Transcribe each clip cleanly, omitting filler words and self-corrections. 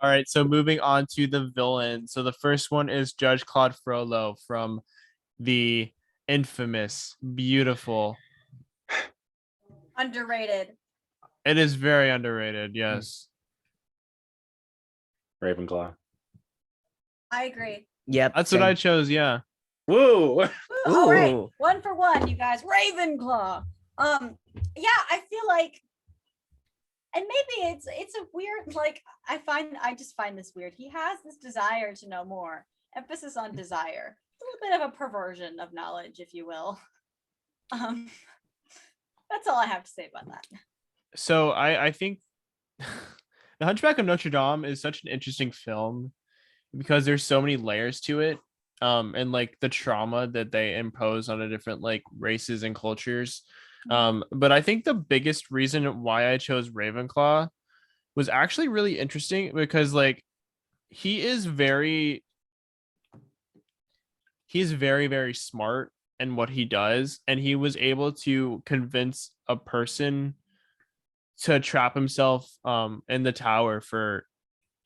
All right, so moving on to the villain. So the first one is Judge Claude Frollo from the infamous, beautiful. Underrated. It is very underrated. Yes. Ravenclaw. I agree. Yep. That's what I chose. Yeah. Woo! Woo, all right, Ooh. 1 for 1, you guys. Ravenclaw. Yeah, I feel like, and maybe it's a weird, like, I just find this weird. He has this desire to know more. Emphasis on desire. It's a little bit of a perversion of knowledge, if you will. Um, that's all I have to say about that. So I think the Hunchback of Notre Dame is such an interesting film because there's so many layers to it. And like the trauma that they impose on the different like races and cultures. But I think the biggest reason why I chose Ravenclaw was actually really interesting because like he's very, very smart in what he does, and he was able to convince a person to trap himself in the tower for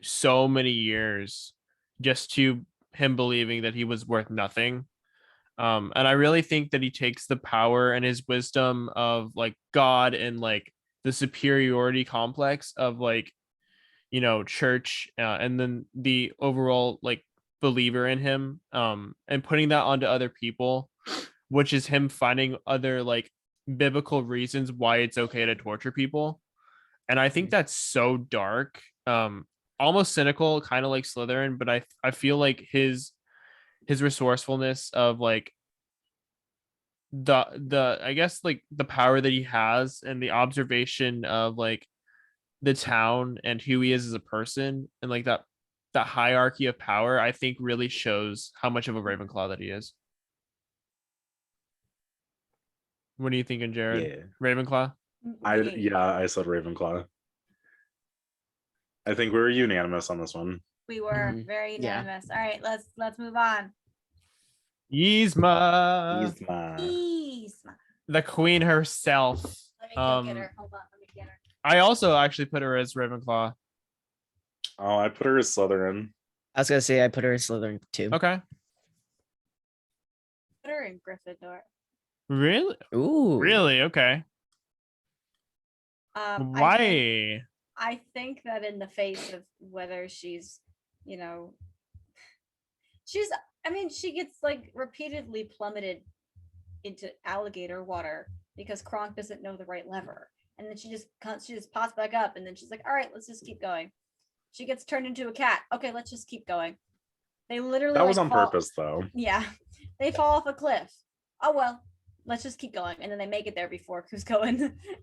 so many years just to him believing that he was worth nothing. And I really think that he takes the power and his wisdom of like God and like the superiority complex of like, you know, church, and then the overall like believer in him, and putting that onto other people, which is him finding other like biblical reasons why it's okay to torture people. And I think that's so dark, almost cynical, kind of like Slytherin, but I feel like his resourcefulness of like the I guess like the power that he has and the observation of like the town and who he is as a person and like that hierarchy of power, I think really shows how much of a Ravenclaw that he is. What are you thinking, Jared? Yeah. Ravenclaw? I said Ravenclaw. I think we were unanimous on this one. We were very unanimous. All right, let's move on. Yzma, Yzma. the queen herself. Let me go get her. Hold on, let me get her. I also actually put her as Ravenclaw. Oh, I put her as Slytherin. I was gonna say I put her in Slytherin too. Okay. Put her in Gryffindor. Really? Ooh. Really? Okay. Why? I think that in the face of whether she's, you know, she gets like repeatedly plummeted into alligator water because Kronk doesn't know the right lever. And then she just pops back up and then she's like, all right, let's just keep going. She gets turned into a cat. Okay, let's just keep going. They literally That was on purpose though. Yeah. They fall off a cliff. Oh well, let's just keep going. And then they make it there before Cusco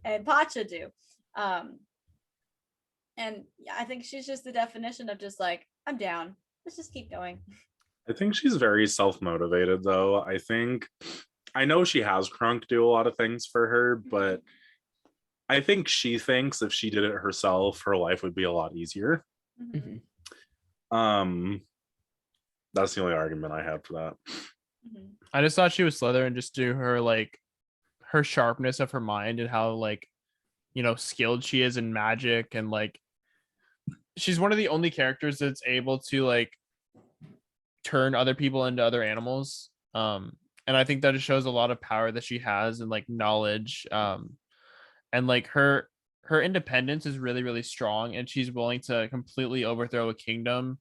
and Pacha do. And yeah, I think she's just the definition of just like, I'm down. Let's just keep going. I think she's very self-motivated though. I know she has Kronk do a lot of things for her, but I think she thinks if she did it herself, her life would be a lot easier. Mm-hmm. That's the only argument I have for that. Mm-hmm. I just thought she was Slytherin just due her like her sharpness of her mind and how like, you know, skilled she is in magic, and like she's one of the only characters that's able to like turn other people into other animals. And I think that it shows a lot of power that she has and like knowledge. And like her independence is really, really strong, and she's willing to completely overthrow a kingdom.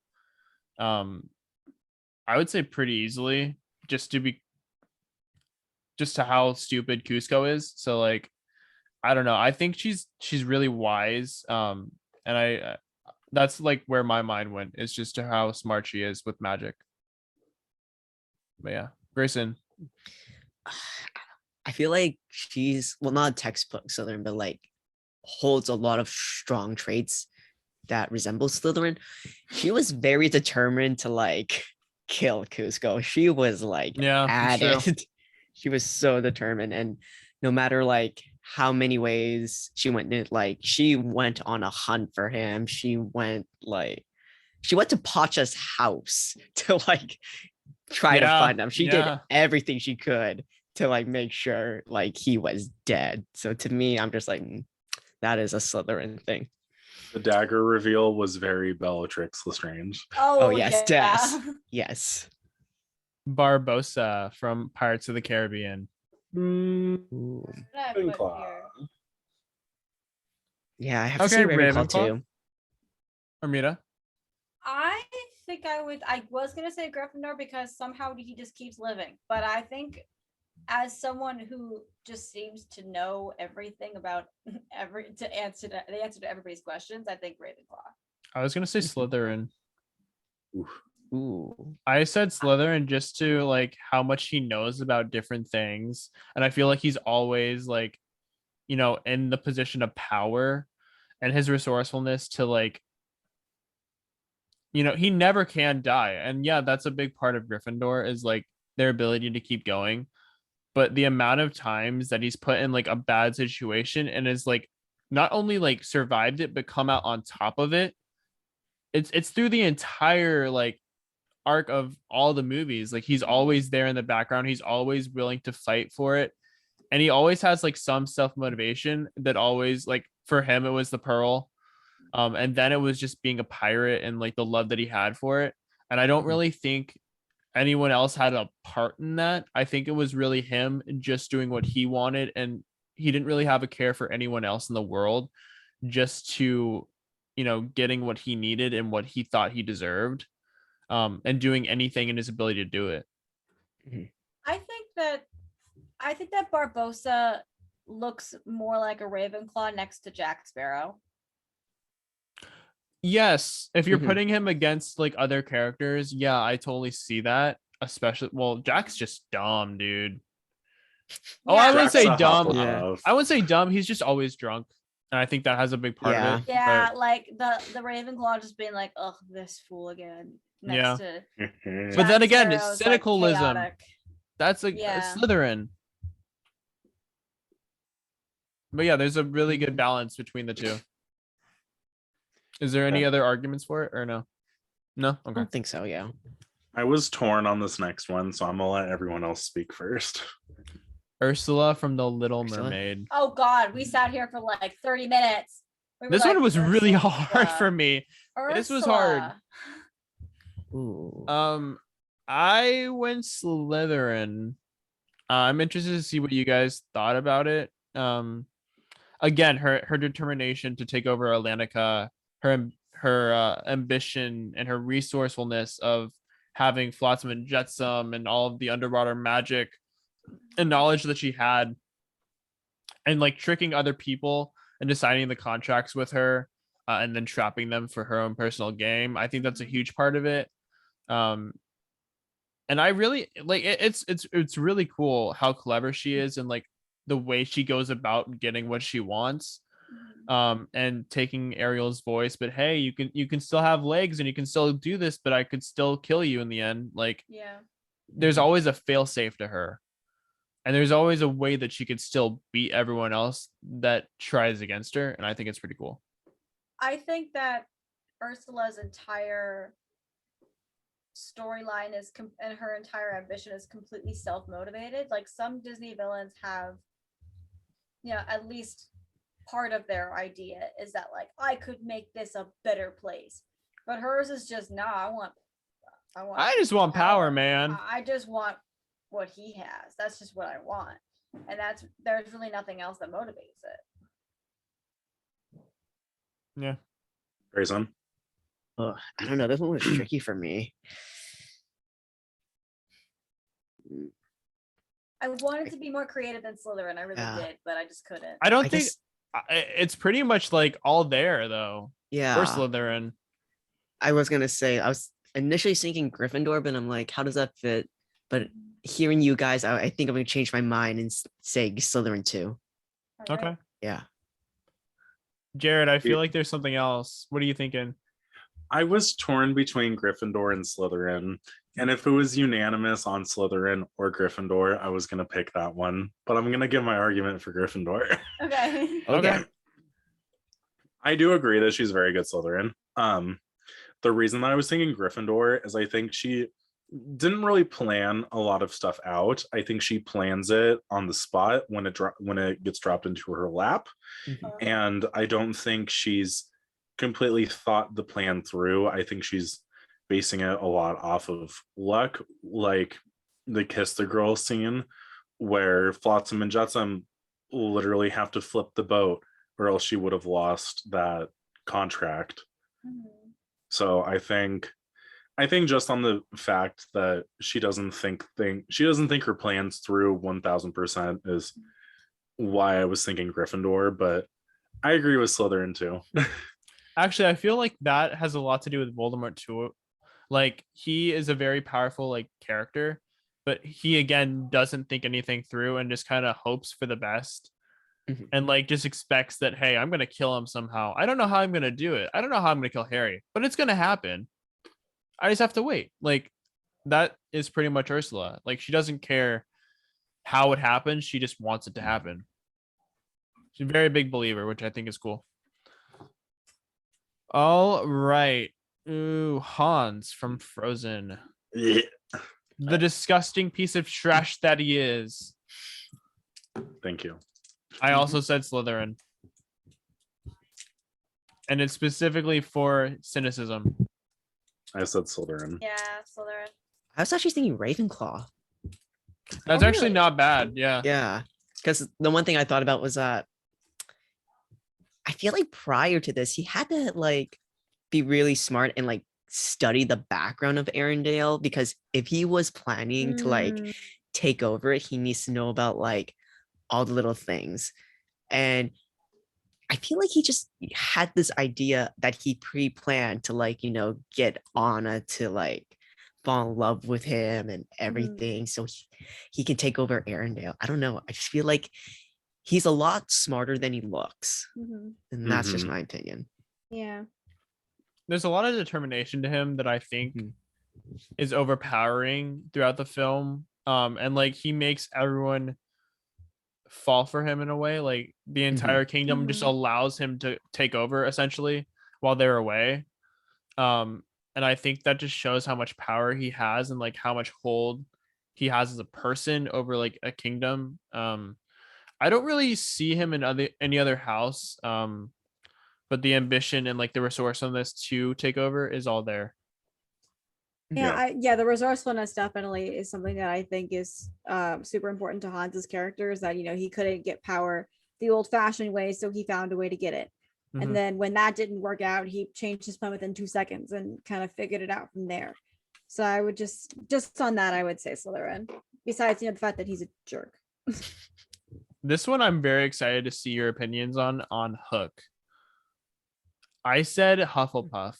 I would say pretty easily, just to how stupid Cusco is. So like, I don't know. I think she's really wise. And I that's like where my mind went, is just to how smart she is with magic. But yeah, Grayson. I feel like she's not textbook Slytherin, but like holds a lot of strong traits that resemble Slytherin. She was very determined to like kill Cusco. She was like at it. She was so determined, and no matter like how many ways she went on a hunt for him. She went to Pacha's house to like try to find him. She did everything she could to like make sure like he was dead. So to me, I'm just like, that is a Slytherin thing. The dagger reveal was very Bellatrix Lestrange. Oh, yes, yeah. yes, yes. Barbossa from Pirates of the Caribbean. Mm, Ooh. What did I put Ravenclaw. here? Yeah, I have to say Okay, Ravenclaw Ravenclaw. too. Armida. I think I was gonna say Gryffindor because somehow he just keeps living. But I think as someone who just seems to know everything about the answer to everybody's questions, I think Ravenclaw. I was gonna say Slytherin. Ooh. I said Slytherin just to like how much he knows about different things, and I feel like he's always like, in the position of power, and his resourcefulness to like, he never can die, and yeah, that's a big part of Gryffindor is like their ability to keep going. But the amount of times that he's put in like a bad situation and is like not only like survived it but come out on top of it, it's through the entire like arc of all the movies. Like he's always there in the background, he's always willing to fight for it, and he always has like some self motivation that always, like, for him it was the pearl, and then it was just being a pirate and like the love that he had for it. And I don't really think anyone else had a part in that. I think it was really him just doing what he wanted, and he didn't really have a care for anyone else in the world, just to getting what he needed and what he thought he deserved, and doing anything in his ability to do it. I think that Barbossa looks more like a Ravenclaw next to Jack Sparrow. Yes, if you're Mhm. putting him against like other characters, yeah, I totally see that. Especially, well, Jack's just dumb, dude. Oh, I Yeah, wouldn't say Jack's a dumb. Hufflepuff. I wouldn't say dumb. He's just always drunk, and I think that has a big part Yeah. of it. Yeah, But like the Ravenclaw just being like, oh, this fool again. Yeah. Next to Mhm. But Jack then again, it's Sparrow's, like, cynicalism. chaotic. That's a Yeah. Slytherin. But yeah, there's a really good balance between the two. Is there any Yeah. other arguments for it or no? No? I Okay. don't think so. Yeah. I was torn on this next one, so I'm gonna let everyone else speak first. Ursula from the Little Ursula? Mermaid. Oh God, we sat here for like 30 minutes. We were This like, one was really Ursula, hard for me. This was hard. Ursula. Ooh. I went Slytherin. I'm interested to see what you guys thought about it. Again, her determination to take over Atlantica, her ambition and her resourcefulness of having Flotsam and Jetsam and all of the underwater magic and knowledge that she had, and like tricking other people and deciding the contracts with her, and then trapping them for her own personal game. I think that's a huge part of it. And I really like it. It's really cool how clever she is and like the way she goes about getting what she wants, and taking Ariel's voice. But hey, you can still have legs and you can still do this, but I could still kill you in the end. Like, Yeah. there's always a fail safe to her, and there's always a way that she could still beat everyone else that tries against her. And I think it's pretty cool. I think that Ursula's entire storyline and her entire ambition is completely self-motivated. Like some Disney villains have, at least part of their idea is that like I could make this a better place, but hers is just I just want power, man. I just want what he has. That's just what I want, and there's really nothing else that motivates it. Yeah. Grayson. Oh, I don't know. This one was tricky for me. I wanted to be more creative than Slytherin. I really Yeah. did, but I just couldn't. I don't I think guess- it's pretty much like all there though. Yeah. For Slytherin. I was gonna say I was initially thinking Gryffindor, but I'm like, how does that fit? But hearing you guys, I think I'm gonna change my mind and say Slytherin too. All Okay. right. Yeah. Jared, I feel like there's something else. What are you thinking? I was torn between Gryffindor and Slytherin. And if it was unanimous on Slytherin or Gryffindor, I was going to pick that one. But I'm going to give my argument for Gryffindor. Okay. Okay. I do agree that she's very good Slytherin. The reason that I was thinking Gryffindor is I think she didn't really plan a lot of stuff out. I think she plans it on the spot when it gets dropped into her lap. And I don't think she's completely thought the plan through. I think she's basing it a lot off of luck, like the kiss the girl scene where Flotsam and Jetsam literally have to flip the boat or else she would have lost that contract. Mhm. So I think just on the fact that she doesn't think her plans through 1000% is why I was thinking Gryffindor, but I agree with Slytherin too. Actually, I feel like that has a lot to do with Voldemort too. Like he is a very powerful like character, but he again doesn't think anything through and just kind of hopes for the best. Mhm. And like just expects that, hey, I'm gonna kill him somehow. I don't know how I'm gonna do it. I don't know how I'm gonna kill Harry, but it's gonna happen. I just have to wait. Like that is pretty much Ursula. Like she doesn't care how it happens. She just wants it to happen. She's a very big believer, which I think is cool. All right. Ooh, Hans from Frozen. Yeah. The disgusting piece of trash that he is. Thank you. I also said Slytherin. And it's specifically for cynicism. I said Slytherin. Yeah, Slytherin. I was actually thinking Ravenclaw. That's Oh, actually really? not bad. Yeah. Yeah, because the one thing I thought about was that I feel like prior to this, he had to like be really smart and like study the background of Arendelle, because if he was planning to like Mm, take over it, he needs to know about like all the little things. And I feel like he just had this idea that he pre-planned to like, get Anna to like fall in love with him and everything. So he can take over Arendelle. I don't know. I just feel like he's a lot smarter than he looks. mhm. And that's just Mhm. my opinion. Yeah. There's a lot of determination to him that I think Mhm. is overpowering throughout the film. And like he makes everyone fall for him in a way. Like the entire kingdom just Mhm. allows him to take over essentially while they're away. And I think that just shows how much power he has and like how much hold he has as a person over like a kingdom. I don't really see him in any other house. But the ambition and like the resourcefulness to take over is all there. Yeah, the resourcefulness definitely is something that I think is super important to Hans's character, is that he couldn't get power the old-fashioned way, so he found a way to get it. Mhm. And then when that didn't work out, he changed his plan within 2 seconds and kind of figured it out from there. So I would just on that, I would say Slytherin. Besides, the fact that he's a jerk. This one I'm very excited to see your opinions on Hook. I said Hufflepuff.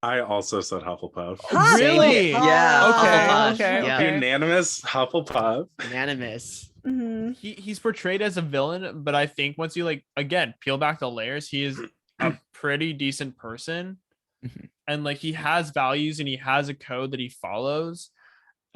I also said Hufflepuff. Huh? Really? Yeah. Okay, Hufflepuff, okay, yeah. okay. Unanimous Hufflepuff. Unanimous. Mhm. He's portrayed as a villain, but I think once you like again peel back the layers, he is a pretty decent person. Mhm. And like he has values and he has a code that he follows.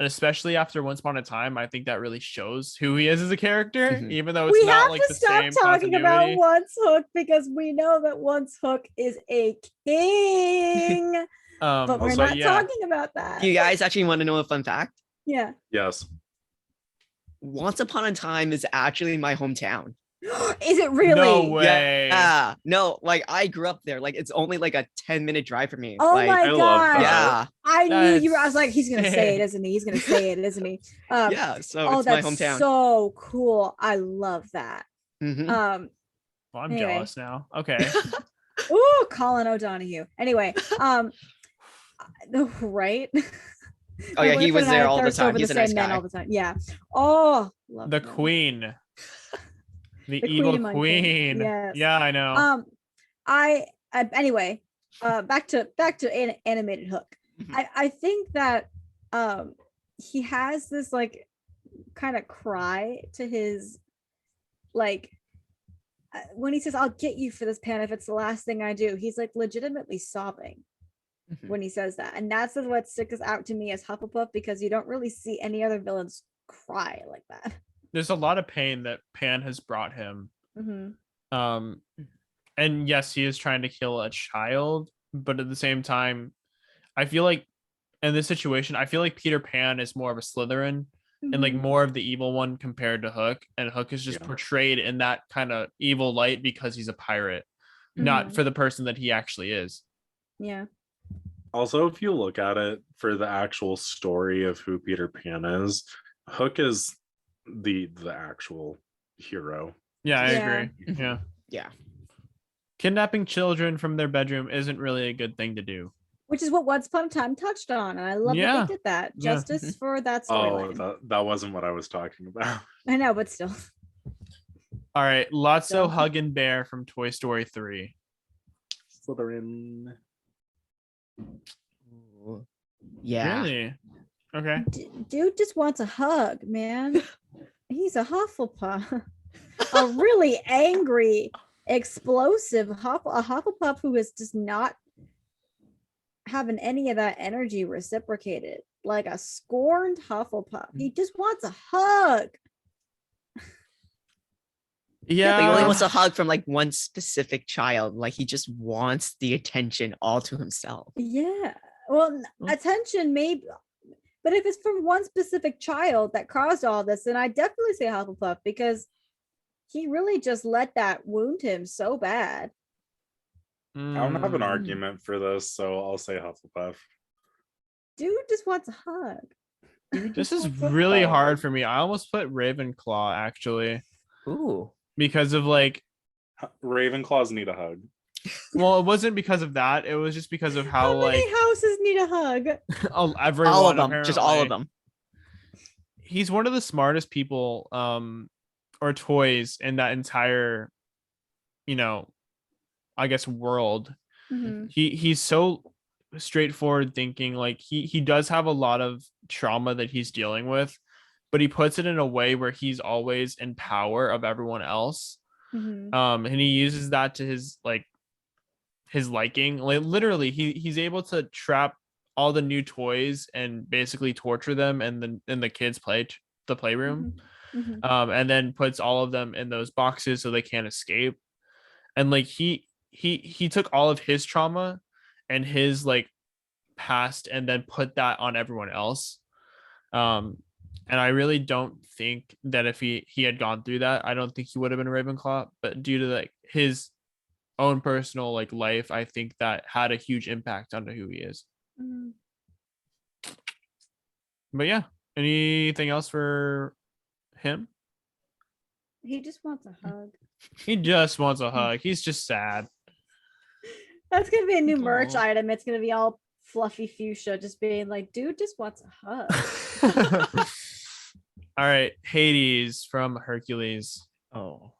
And especially after Once Upon a Time, I think that really shows who he is as a character, Mhm. even though it's We not have like to the stop same talking about continuity. Once Hook, because we know that Once Hook is a king. But we're Also, not yeah. talking about that. Do you guys actually want to know a fun fact? Yeah. yes. Once Upon a Time is actually my hometown. Is it really? No way. Yeah. No, like I grew up there. Like it's only like a 10-minute drive from me. Oh like, my I love gosh. that. yeah. I knew you were. I was like, That's he's gonna say it, sick. isn't he? He's gonna say it, isn't he? Yeah. So Oh, it's my that's hometown. so cool. I love that. Mhm. Well, I'm Anyway. jealous now. Okay. Ooh, Colin O'Donoghue. Anyway, right? Oh yeah, My he was boyfriend and I there all the thirst time. over He's the a nice same men guy. all the time. Yeah. Oh, love The him. queen. The The evil among kings. queen. Yes. Yeah, I know. Anyway, back to animated Hook. Mhm. I think that he has this like kind of cry to his like when he says, "I'll get you for this, Pan, if it's the last thing I do." He's like legitimately sobbing Mhm. when he says that, and that's what sticks out to me as Hufflepuff, because you don't really see any other villains cry like that. There's a lot of pain that Pan has brought him. Mm-hmm. And yes, he is trying to kill a child, but at the same time, I feel like in this situation, I feel like Peter Pan is more of a Slytherin and like Mhm. more of the evil one compared to Hook, and Hook is just Yeah. portrayed in that kind of evil light because he's a pirate. not Mhm. for the person that he actually is. Yeah. Also, if you look at it for the actual story of who Peter Pan is, Hook is the actual hero. Yeah, I Yeah. agree. Mhm. Yeah. Yeah. Kidnapping children from their bedroom isn't really a good thing to do. Which is what Once Upon a Time touched on. And I love that Yeah. they did that. Yeah. Justice for that Oh, storyline. that wasn't what I was talking about. I know, but still. All right, Lotso, So- Hug and Bear from Toy Story 3. Slytherin. Ooh. Yeah. Really? Okay. Dude just wants a hug, man. He's a Hufflepuff. A really angry, explosive a Hufflepuff who is just not having any of that energy reciprocated. Like a scorned Hufflepuff. He just wants a hug. Yeah, but he only wants Yeah. a hug from like one specific child. Like he just wants the attention all to himself. Yeah. Well, attention, maybe. But if it's from one specific child that caused all this, then I definitely say Hufflepuff because he really just let that wound him so bad. I don't have an Mm. argument for this, so I'll say Hufflepuff. Dude just wants a hug. This is really hard for me. I almost put Ravenclaw actually Ooh. because of like, Ravenclaws need a hug. well, it wasn't because of that. It was just because of How how many like husses need a hug? everyone, All of them. Just all of apparently. them. He's one of the smartest people or toys in that entire, I guess world. Mhm. He's so straightforward thinking. Like he does have a lot of trauma that he's dealing with, but he puts it in a way where he's always in power of everyone else. Mhm. And he uses that to his liking. Like literally he's able to trap all the new toys and basically torture them and then the kids the playroom. Mhm. And then puts all of them in those boxes so they can't escape. And like he took all of his trauma and his like past and then put that on everyone else. And I really don't think that if he had gone through that, I don't think he would have been a Ravenclaw. But due to like his own personal like life, I think that had a huge impact on who he is. Mhm. But yeah, anything else for him? He just wants a hug. He just wants a hug. He's just sad. That's gonna be a new merch Aw. item. It's gonna be all fluffy fuchsia, just being like, dude just wants a hug. All right, Hades from Hercules. Oh.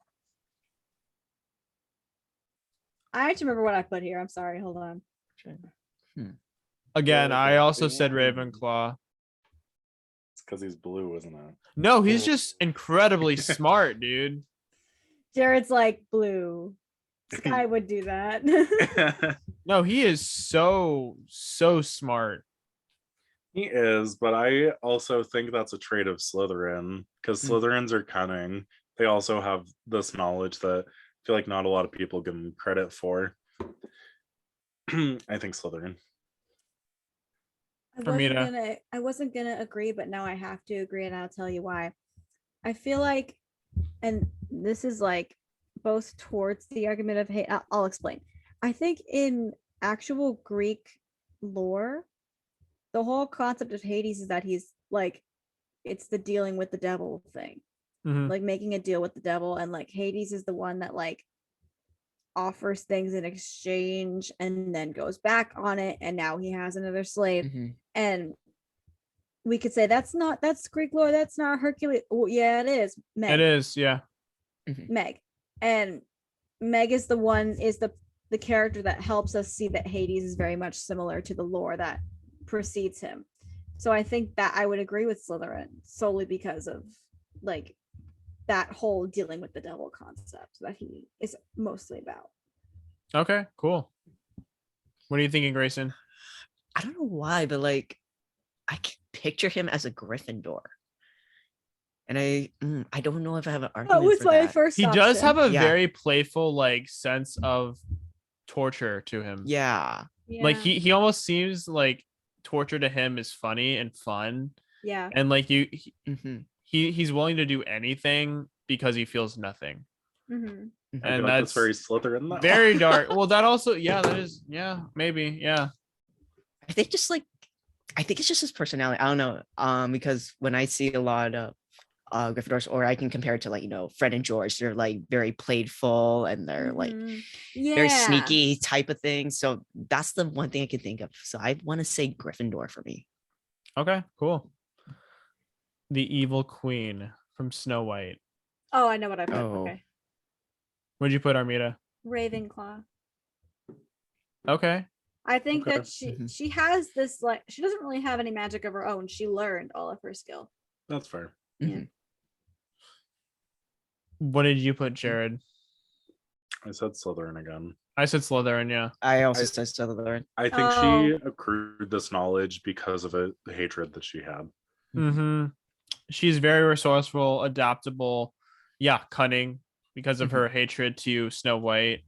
I actually remember what I put here. I'm sorry. Hold on. Again, I also said Yeah. Ravenclaw. It's because he's blue, isn't it? No, he's just incredibly smart, dude. Jared's like blue. Sky would do that. No, he is so smart. He is, but I also think that's a trait of Slytherin because Hmm. Slytherins are cunning. They also have this knowledge that I feel like not a lot of people give them credit for. I think Slytherin. Hermina. I wasn't gonna agree, but now I have to agree, and I'll tell you why. I feel like, and this is like both towards the argument of, hey, I'll explain. I think in actual Greek lore, the whole concept of Hades is that he's like, it's the dealing with the devil thing, Mhm. like making a deal with the devil, and like Hades is the one that like offers things in exchange and then goes back on it, and now he has another slave. Mhm. And we could say that's Greek lore, that's not Hercules. Well, yeah, it is. It is, yeah. Meg. And Meg is the character that helps us see that Hades is very much similar to the lore that precedes him. So I think that I would agree with Slytherin solely because of like that whole dealing with the devil concept that he is mostly about. Okay, cool. What are you thinking, Grayson? I don't know why, but like I can picture him as a Gryffindor. And I don't know if I have an argument That was for my that. first He does option. have a Yeah. very playful like sense of torture to him. Yeah. Like Yeah. he almost seems like torture to him is funny and fun. Yeah. And like Mhm. he's willing to do anything because he feels nothing. Mhm. I feel and like that's very Slytherin though. very dark. Well, that also, yeah, that is, yeah, maybe, yeah. I think just like I think it's just his personality. I don't know. Because when I see a lot of Gryffindors, or I can compare it to like, Fred and George, they're like very playful and they're like Mhm. very Yeah. sneaky type of thing. So that's the one thing I can think of. So I want to say Gryffindor for me. Okay, cool. The evil queen from Snow White. Oh, I know what I put. Oh. Okay. What'd you put, Armida? Ravenclaw. Okay. I think Okay. that Mhm. she has this, like, she doesn't really have any magic of her own. She learned all of her skill. That's fair. Yeah. Mhm. What did you put, Jared? I said Slytherin again. I said Slytherin, yeah. I also I- said Slytherin. I think Oh. she accrued this knowledge because of the hatred that she had. Mm-hmm. She's very resourceful, adaptable, yeah, cunning because of her hatred to Snow White.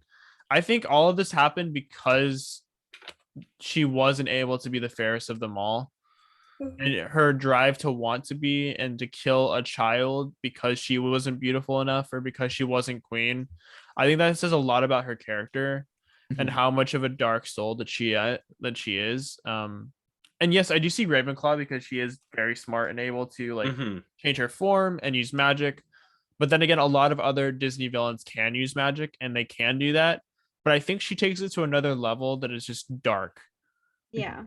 I think all of this happened because she wasn't able to be the fairest of them all. And her drive to want to be and to kill a child because she wasn't beautiful enough or because she wasn't queen. I think that says a lot about her character and Mhm. how much of a dark soul that she is. And yes, I do see Ravenclaw because she is very smart and able to like Mhm. change her form and use magic. But then again, a lot of other Disney villains can use magic and they can do that. But I think she takes it to another level that is just dark. Yeah.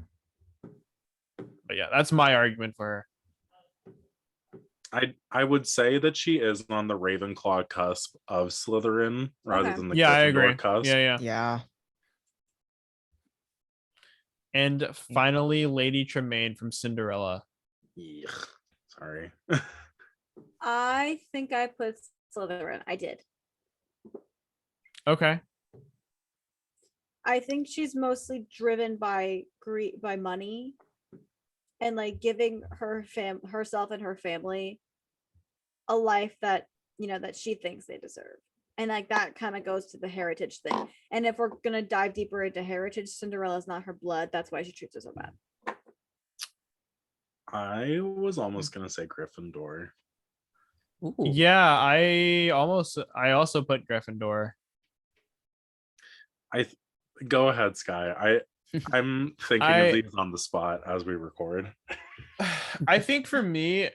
But yeah, that's my argument for her. I would say that she is on the Ravenclaw cusp of Slytherin rather Okay. than the Yeah, I Gryffindor agree. cusp. Yeah. Yeah. And finally, Lady Tremaine from Cinderella. Yuck. Sorry. I think I put Slytherin. I did. Okay. I think she's mostly driven by by money, and like giving herself and her family a life that, that she thinks they deserve. And like that kind of goes to the heritage thing. And if we're gonna dive deeper into heritage, Cinderella's not her blood. That's why she treats her so bad. I was almost gonna say Gryffindor. Ooh. Yeah, I also put Gryffindor. Go ahead, Sky. I'm thinking I- of these on the spot as we record. I think for me,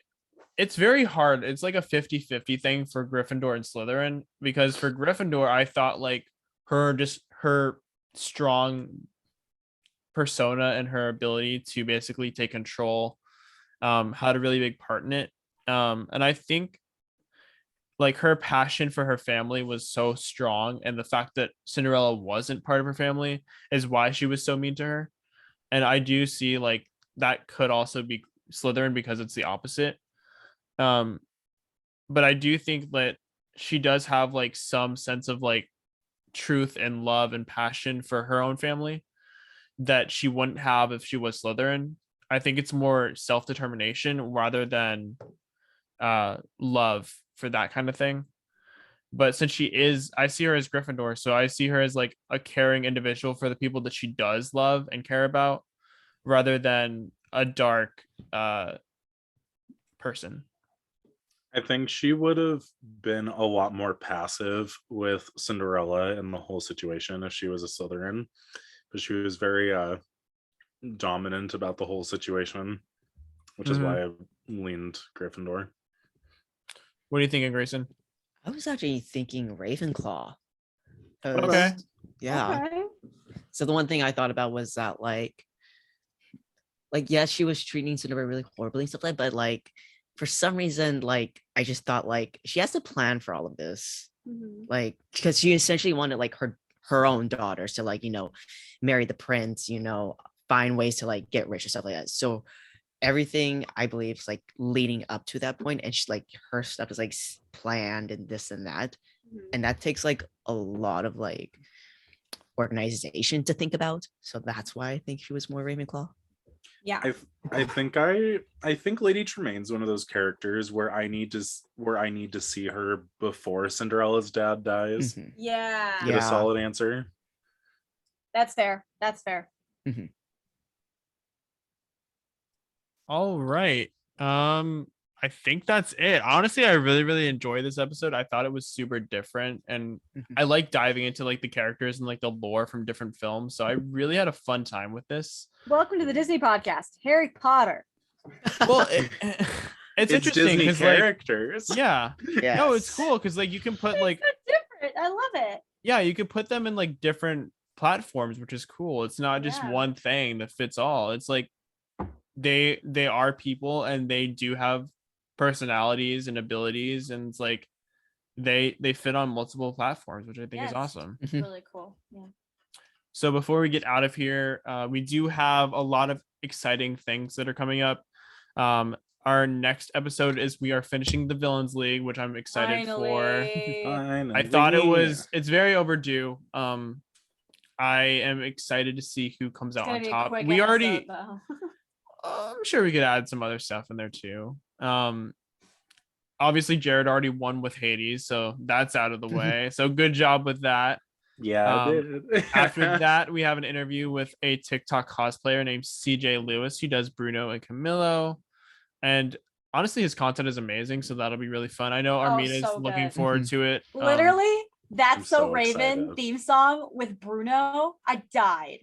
it's very hard. It's like a 50-50 thing for Gryffindor and Slytherin because for Gryffindor, I thought like her strong persona and her ability to basically take control had a really big part in it. And I think like her passion for her family was so strong, and the fact that Cinderella wasn't part of her family is why she was so mean to her. And I do see like that could also be Slytherin because it's the opposite. But I do think that she does have like some sense of like truth and love and passion for her own family that she wouldn't have if she was Slytherin. I think it's more self-determination rather than love for that kind of thing. But since I see her as Gryffindor, so I see her as like a caring individual for the people that she does love and care about rather than a dark person. I think she would have been a lot more passive with Cinderella and the whole situation if she was a Slytherin, but she was very dominant about the whole situation, which is why I leaned Gryffindor. What are you thinking, Grayson? I was actually thinking Ravenclaw. Okay. Yeah. Okay. So the one thing I thought about was that like yes, she was treating Cinderella really horribly and stuff like that, but like for some reason, like I just thought like she has a plan for all of this. Mhm. Like because she essentially wanted like her own daughters to like, marry the prince, find ways to like get rich and stuff like that. So everything I believe is like leading up to that point, and she's like her stuff is like planned and this and that. Mhm. And that takes like a lot of like organization to think about. So that's why I think she was more Ravenclaw. Yeah. I think Lady Tremaine's one of those characters where I need to see her before Cinderella's dad dies. Mhm. Yeah. Get a Yeah. solid answer. That's fair. That's fair. All right. I think that's it. Honestly, I really, really enjoyed this episode. I thought it was super different, and I like diving into like the characters and like the lore from different films. So I really had a fun time with this. Welcome to the Disney podcast, Harry Potter. Well, it's interesting Disney because like, characters. yeah, Yes. no, it's cool because like you can put like, So different. I love it. yeah, you could put them in like different platforms, which is cool. It's not just Yeah. one thing that fits all. It's like they are people and they do have personalities and abilities, and it's like they fit on multiple platforms, which I think is Yes. awesome. It's really cool. Yeah. So before we get out of here, we do have a lot of exciting things that are coming up. Our next episode is we are finishing the Villains League, which I'm excited for. Finally. I thought it's very overdue. I am excited to see who comes It's out gonna on be a top. quick We episode, already, though. I'm sure we could add some other stuff in there too. Obviously Jared already won with Hades, so that's out of the way. So good job with that. Yeah, I did. After that, we have an interview with a TikTok cosplayer named CJ Lewis, who does Bruno and Camillo. And honestly, his content is amazing, so that'll be really fun. I know Armina is so looking good. forward to it. Literally, That's I'm So so Raven excited. theme song with Bruno. I died.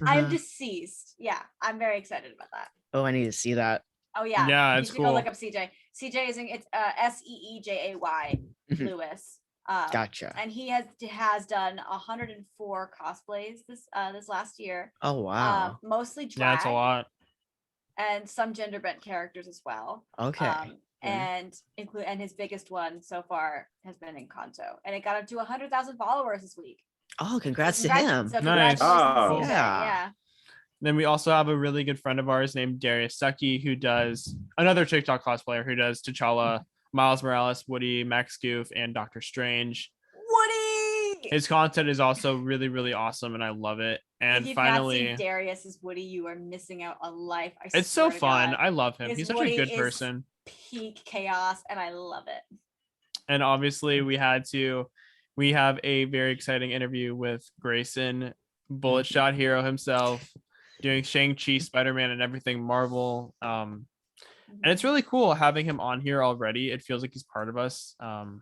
I'm Mhm. deceased. Yeah, I'm very excited about that. Oh, I need to see that. Oh yeah, Yeah, you it's should cool. go look up CJ. CJ is it's SEEJAY Mhm. Lewis. Gotcha. And he has done 104 cosplays this last year. Oh wow. Mostly Yeah, drag it's a lot. and some gender bent characters as well. Okay. And his biggest one so far has been in Kanto, and it got up to 100,000 followers this week. Oh, congrats to him. So Nice. congratulations to Oh. CJ, Yeah. yeah. Then we also have a really good friend of ours named Darius Stuckey, who does another TikTok cosplayer who does T'Challa, Miles Morales, Woody, Max Goof, and Doctor Strange. Woody. His content is also really, really awesome, and I love it. And if you've finally, not seen Darius as Woody, you are missing out on life. it's so swear to fun. God. I love him. His He's such Woody a good is person. Peak chaos, and I love it. And obviously, we have a very exciting interview with Grayson, Bullet Shot Hero himself, doing Shang-Chi, Spider-Man, and everything Marvel. And it's really cool having him on here already. It feels like he's part of us. And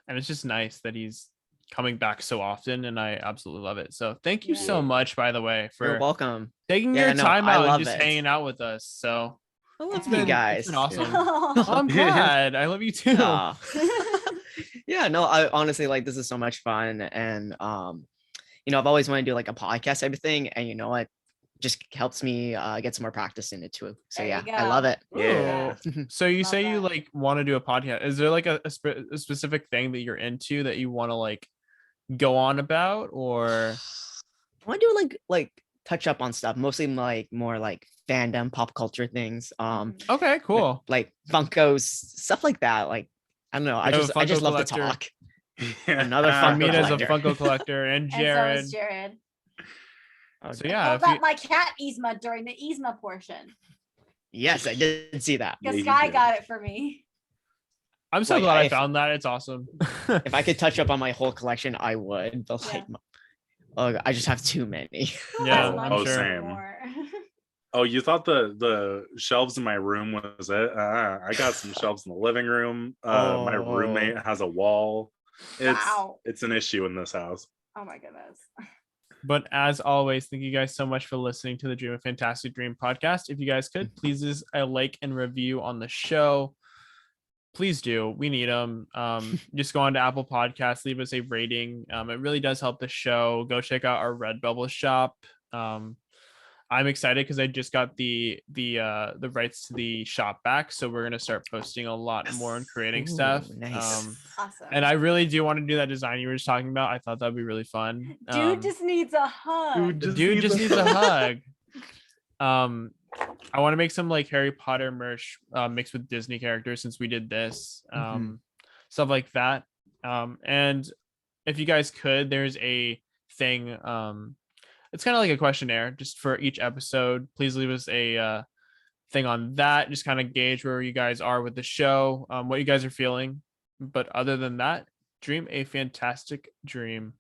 it's just nice that he's coming back so often, and I absolutely love it. So thank you so Yeah. much, by the way, You're for welcome. taking Yeah, your no, time I out and love just it. hanging out with us. So I love It's you been- guys. it's been awesome. Yeah. I'm glad. I love you too. Aw. Yeah, no, I honestly like this is so much fun. And I've always wanted to do like a podcast type of thing, and you know what? Just helps me get some more practice in it too. So There yeah, you I go. love it. Yeah. So you Love say you that. like want to do a podcast. Is there like a specific thing that you're into that you want to like go on about, or I want to do like touch up on stuff, mostly like more like fandom, pop culture things. okay, cool. Like Funkos, stuff like that. Like I don't know. I You have just a I just Funko love to collector? talk. Another Funko Armina's a collector. Funko collector, and And so Jared. is Jared. So I yeah, pulled if you- out my cat Yzma during the Yzma portion. Yes, I did see that. Yeah, Because you Sky did. got it for me. I'm so Like, glad I I- found that. It's awesome. If I could touch up on my whole collection, I would. But Yeah. like, oh, I just have too many. Who Yeah, has I'm money sure. anymore? Oh, you thought the shelves in my room was it? I got some shelves in the living room. My Oh. roommate has a wall. Wow. It's an issue in this house. Oh my goodness. But as always, thank you guys so much for listening to the Dream a Fantastic Dream podcast. If you guys could, please just a like and review on the show. Please do. We need them. Just go on to Apple Podcasts, leave us a rating. It really does help the show. Go check out our Redbubble shop. I'm excited because I just got the rights to the shop back, so we're gonna start posting a lot more and creating stuff. Ooh, nice. Awesome. And I really do want to do that design you were just talking about. I thought that'd be really fun. Dude just needs a hug. The dude just needs a hug. I want to make some like Harry Potter merch mixed with Disney characters since we did this. Stuff like that. And if you guys could, there's a thing. It's kind of like a questionnaire just for each episode. Please leave us a thing on that. Just kind of gauge where you guys are with the show, what you guys are feeling. But other than that, dream a fantastic dream.